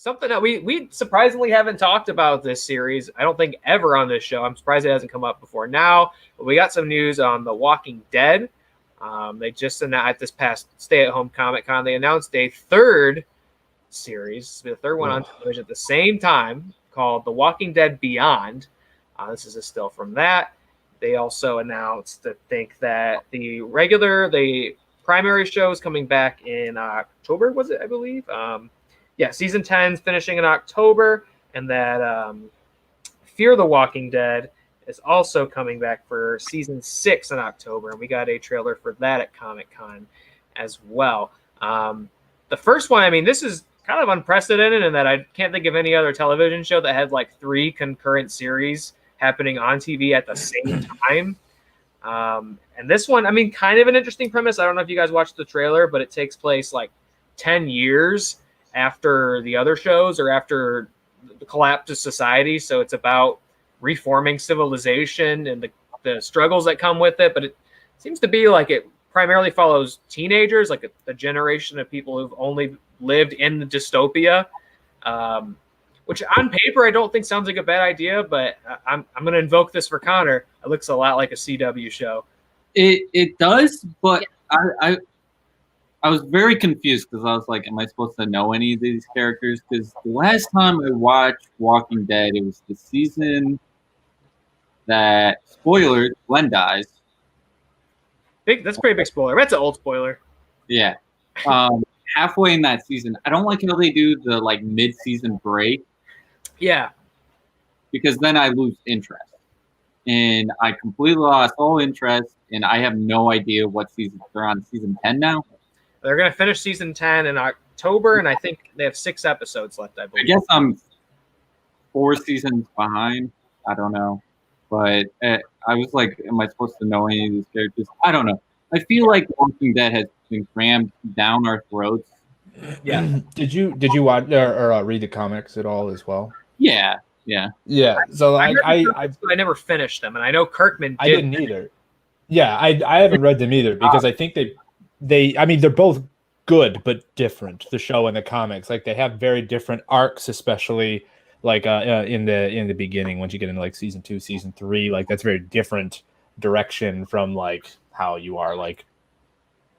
Something that we surprisingly haven't talked about this series, I don't think ever on this show. I'm surprised it hasn't come up before now. But we got some news on The Walking Dead. They just announced at this past stay-at-home Comic-Con, they announced a third series, the third one on television at the same time, called The Walking Dead Beyond. This is a still from that. They also announced that the primary show is coming back in October, was it, I believe? Season 10 is finishing in October, and that Fear the Walking Dead is also coming back for season 6 in October, and we got a trailer for that at Comic-Con as well. The first one, I mean, this is kind of unprecedented in that I can't think of any other television show that had like 3 concurrent series happening on TV at the same time. And this one, I mean, kind of an interesting premise. I don't know if you guys watched the trailer, but it takes place like 10 years after the other shows or after the collapse of society. So it's about reforming civilization and the struggles that come with it. But it seems to be like it primarily follows teenagers, like a generation of people who've only lived in the dystopia, which on paper I don't think sounds like a bad idea, but I'm going to invoke this for Connor. It looks a lot like a CW show. It does, but yeah. I was very confused because I was like, am I supposed to know any of these characters? Because the last time I watched Walking Dead, it was the season that, spoiler, Glen dies. That's a pretty big spoiler. That's an old spoiler. Yeah. Halfway in that season, I don't like how they do the like mid-season break. Yeah. Because then I lose interest. And I completely lost all interest, and I have no idea what season they're on. Season 10 now? They're going to finish season 10 in October, and I think they have 6 episodes left, I believe. I guess I'm 4 seasons behind. I don't know. But I was like, am I supposed to know any of these characters? I don't know. I feel like Walking Dead has been crammed down our throats. Yeah. Did you watch or read the comics at all as well? Yeah. So I never finished them, and I know Kirkman did. I didn't either. Yeah, I haven't read them either because I think I mean, they're both good but different. The show and the comics, like they have very different arcs, especially like in the beginning. Once you get into like season 2, season 3, like that's very different direction from like how you are like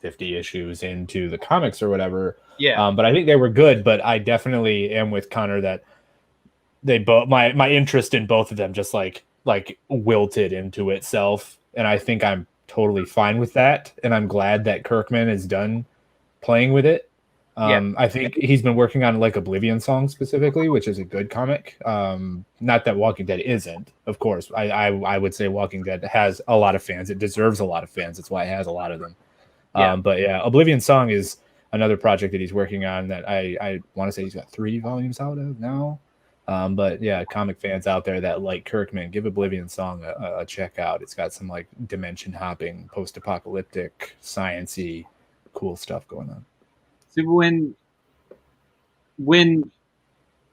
50 issues into the comics or whatever. Yeah. But I think they were good. But I definitely am with Connor that they both my interest in both of them just like wilted into itself, and I think I'm totally fine with that, and I'm glad that Kirkman is done playing with it. I think he's been working on like Oblivion Song specifically, which is a good comic. Not that Walking Dead isn't, of course. I would say Walking Dead has a lot of fans. It deserves a lot of fans. That's why it has a lot of them. But yeah, Oblivion Song is another project that he's working on that I want to say he's got 3 volumes out of now. But yeah, comic fans out there that like Kirkman, give Oblivion Song a check out. It's got some like dimension hopping, post-apocalyptic, science-y, cool stuff going on. So when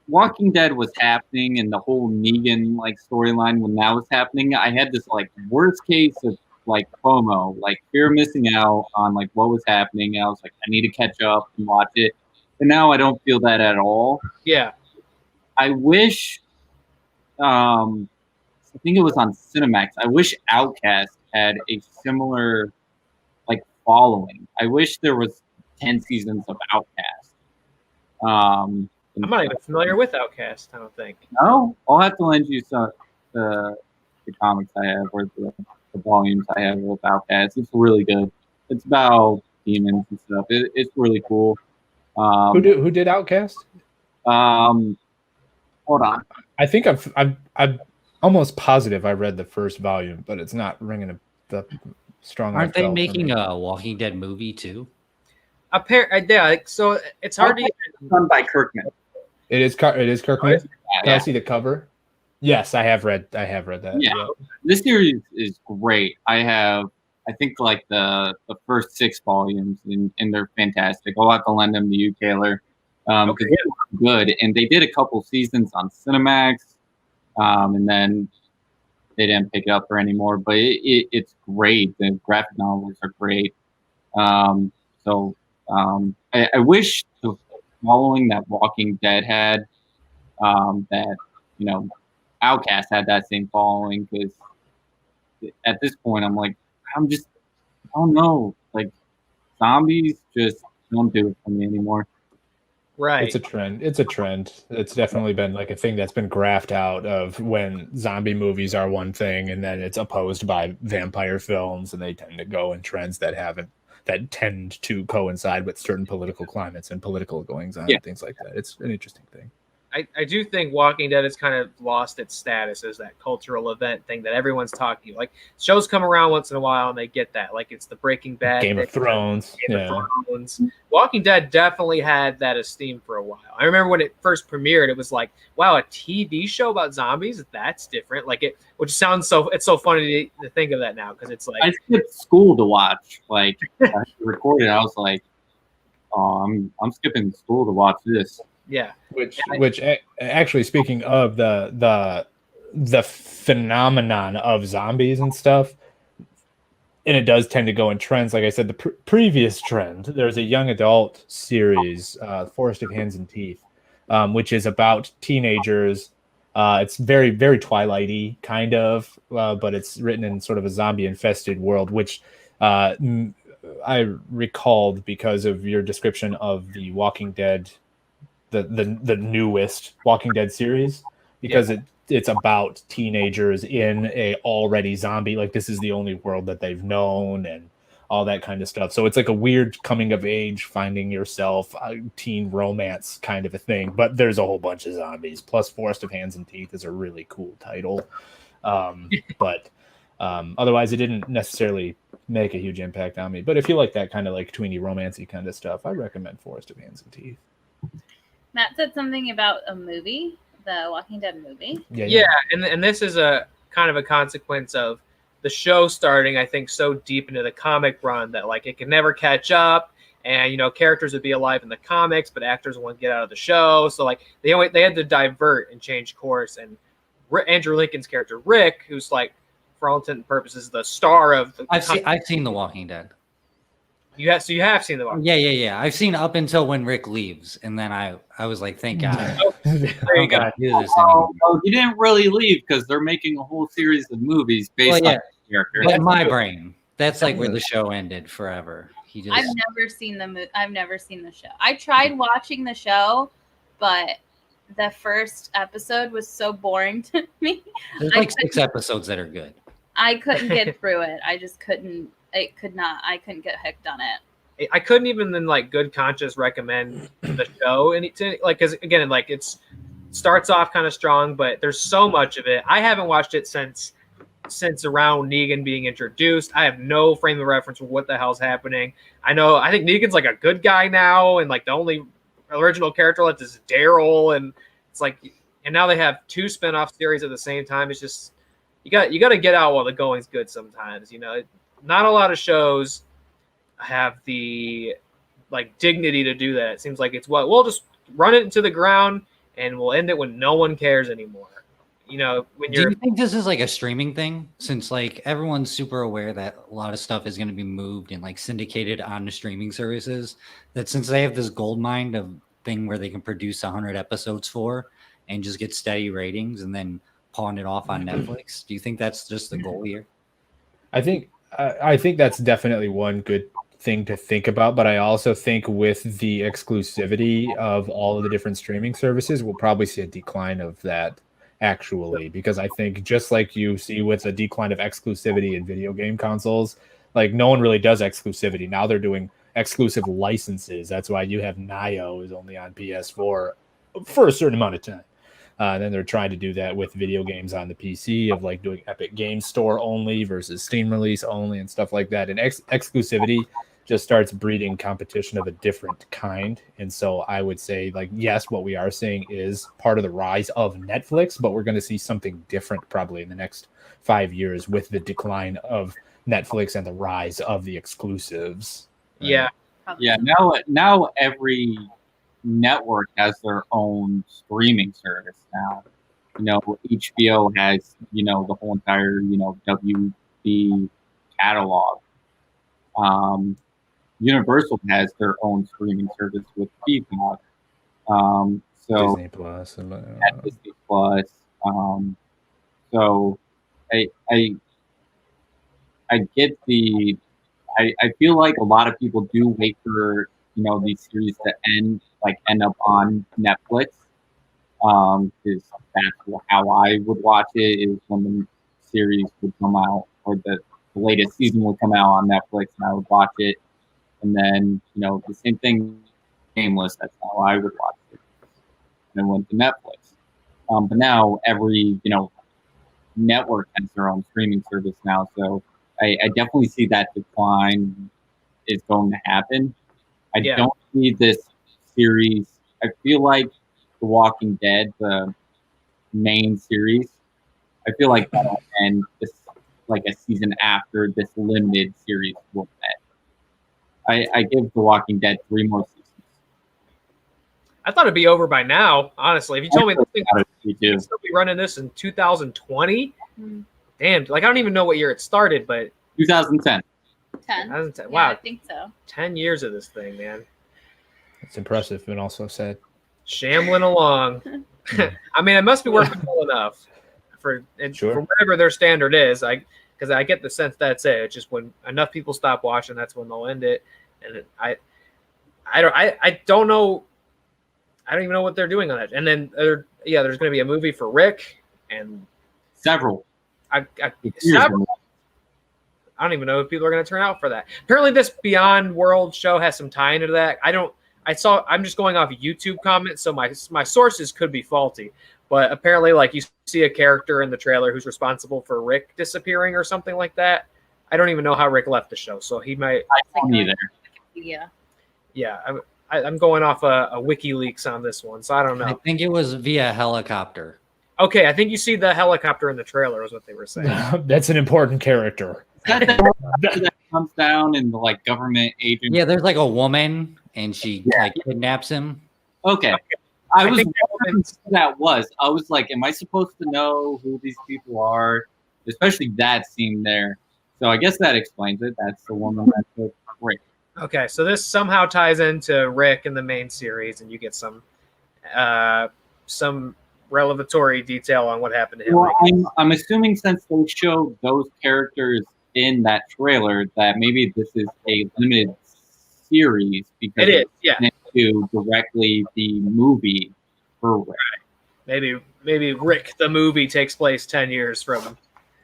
Walking Dead was happening and the whole Negan like storyline when that was happening, I had this like worst case of like FOMO, like fear of missing out on like what was happening. I was like, I need to catch up and watch it. And now I don't feel that at all. Yeah. I wish, I think it was on Cinemax. I wish Outcast had a similar, like, following. I wish there was 10 seasons of Outcast. I'm not even familiar with Outcast, I don't think. No? I'll have to lend you some the comics I have or the volumes I have with Outcast. It's really good. It's about demons and stuff. It's really cool. Who did Outcast? Hold on. I think I'm almost positive I read the first volume, but it's not ringing the strong. Aren't they making a Walking Dead movie too? Yeah. So it's hard to. Done by Kirkman. It is Kirkman. Can I see the cover? Yes, I have read that. Yeah. This series is great. I think like the first 6 volumes, and they're fantastic. I'll have to lend them to you, Taylor. Because they're good, and they did a couple seasons on Cinemax, and then they didn't pick it up for anymore. But it's great. The graphic novels are great. I wish the following that Walking Dead had, that, Outcast had that same following, because at this point I'm like, I'm just, I don't know, like zombies just don't do it for me anymore. Right. It's a trend. It's a trend. It's definitely been like a thing that's been graphed out of when zombie movies are one thing and then it's opposed by vampire films, and they tend to go in trends that tend to coincide with certain political climates and political goings on and things like that. It's an interesting thing. I do think Walking Dead has kind of lost its status as that cultural event thing that everyone's talking. Like, shows come around once in a while and they get that. Like, it's the Breaking Bad, Game of Thrones. Game of Thrones. Walking Dead definitely had that esteem for a while. I remember when it first premiered, it was like, wow, a TV show about zombies? That's different. Like, which sounds it's so funny to think of that now, because it's like, I skipped school to watch. Like, I recorded, I was like, oh, I'm skipping school to watch this. Yeah. Which actually, speaking of the phenomenon of zombies and stuff, and it does tend to go in trends. Like I said, the previous trend, there's a young adult series, Forest of Hands and Teeth, which is about teenagers. It's very, very Twilight-y kind of, but it's written in sort of a zombie-infested world, which I recalled because of your description of the Walking Dead, the newest Walking Dead series, because it's about teenagers in a already zombie, like this is the only world that they've known and all that kind of stuff. So it's like a weird coming of age, finding yourself, teen romance kind of a thing, but there's a whole bunch of zombies. Plus Forest of Hands and Teeth is a really cool title. But otherwise it didn't necessarily make a huge impact on me. But if you like that kind of like tweeny romancy kind of stuff, I recommend Forest of Hands and Teeth. Matt said something about a movie, the Walking Dead movie. Yeah, and this is a kind of a consequence of the show starting, I think, so deep into the comic run that like it could never catch up, and characters would be alive in the comics, but actors won't get out of the show, so like they had to divert and change course. And Andrew Lincoln's character Rick, who's like for all intent and purposes the star of the I've seen The Walking Dead. You have seen The Walking Dead? Yeah. I've seen up until when Rick leaves, and then I was like, thank God. I don't gotta do this anymore. Oh, he didn't really leave because they're making a whole series of movies based on his character. But in my brain, that's like where the show ended forever. I've never seen I've never seen the show. I tried watching the show, but the first episode was so boring to me. There's like 6 episodes that are good. I couldn't get through it. I just couldn't. I couldn't get hooked on it. I couldn't even in like good conscience recommend the show, and because again, like it starts off kind of strong, but there's so much of it. I haven't watched it since around Negan being introduced. I have no frame of reference for what the hell's happening. I think Negan's like a good guy now, and like the only original character left is Daryl, and it's like, and now they have 2 spinoff series at the same time. It's just you got to get out while the going's good sometimes. Not a lot of shows have the like dignity to do that. It seems like it's we'll just run it into the ground and we'll end it when no one cares anymore. Do you think this is like a streaming thing? Since like everyone's super aware that a lot of stuff is going to be moved and like syndicated on the streaming services, that since they have this gold mine of thing where they can produce 100 episodes for and just get steady ratings and then pawn it off on Netflix, do you think that's just the goal here? I think that's definitely one good thing to think about, but I also think with the exclusivity of all of the different streaming services, we'll probably see a decline of that actually, because I think just like you see with a decline of exclusivity in video game consoles, like no one really does exclusivity. Now they're doing exclusive licenses. That's why you have Nioh is only on PS4 for a certain amount of time. And then they're trying to do that with video games on the PC of like doing Epic Games Store only versus Steam release only and stuff like that. And exclusivity just starts breeding competition of a different kind. And so I would say, like, yes, what we are seeing is part of the rise of Netflix, but we're going to see something different probably in the next 5 years with the decline of Netflix and the rise of the exclusives. Yeah. Yeah. Now every network has their own streaming service now. HBO has, the whole entire, WB catalog. Universal has their own streaming service with Peacock. So Disney Plus. at Disney Plus. So I I I get the I feel like a lot of people do wait for these series to end up on Netflix. Because that's how I would watch it is when the series would come out or the latest season would come out on Netflix and I would watch it. And then, the same thing, Shameless, that's how I would watch it. And it went to Netflix. But now every, network has their own streaming service now. So I definitely see that decline is going to happen. I don't see this series. I feel like The Walking Dead, the main series, I feel like that'll end this like a season after this limited series will end. I give The Walking Dead 3 more seasons. I thought it'd be over by now, honestly. If you told me this thing would still be running this in 2020, damn, like I don't even know what year it started, but 2010. 10. Wow, Yeah, I think so. 10 years of this thing, man. It's impressive and also sad. Shambling along. I mean, it must be working well enough for whatever their standard is. Because I get the sense that's it. It's just when enough people stop watching, that's when they'll end it. And I don't know. I don't even know what they're doing on it. And then there's going to be a movie for Rick and several. I don't even know if people are going to turn out for that. Apparently, this Beyond World show has some tie into that. I'm just going off YouTube comments, so my sources could be faulty. But apparently, like you see a character in the trailer who's responsible for Rick disappearing or something like that. I don't even know how Rick left the show, so he might. I don't either. Yeah, I'm going off a WikiLeaks on this one, so I don't know. I think it was via helicopter. Okay, I think you see the helicopter in the trailer is what they were saying. That's an important character. That comes down and the government agent. Yeah, there's like a woman and she kidnaps him. Okay. I was wondering who that was. I was like, am I supposed to know who these people are? Especially that scene there. So I guess that explains it. That's the woman that's Rick. Okay, so this somehow ties into Rick in the main series, and you get some relevatory detail on what happened to him. Well, I'm assuming since they showed those characters in that trailer that maybe this is a limited series because it is, yeah. To directly the movie for Rick. Maybe Rick the movie takes place 10 years from.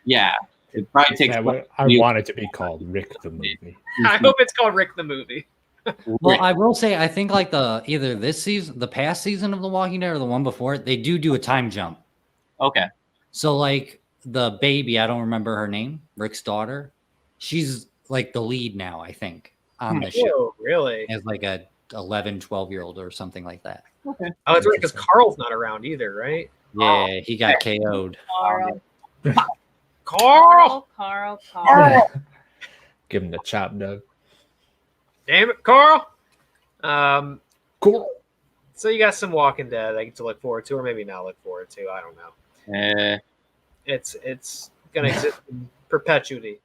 Yeah, it probably takes. I want it to be called Rick the movie. I hope it's called Rick the movie. Well, I will say I think like either this season, the past season of The Walking Dead, or the one before it, they do a time jump. Okay. So like the baby, I don't remember her name, Rick's daughter. She's like the lead now, I think, on the show. Really? As like a 11, 12-year-old or something like that. Okay. Oh, it's right because Carl's not around either, right? Yeah, he got KO'd. Carl. Give him the chop, Doug. Damn it, Carl. Cool. So you got some Walking Dead I get to look forward to, or maybe not look forward to. I don't know. It's gonna exist in perpetuity.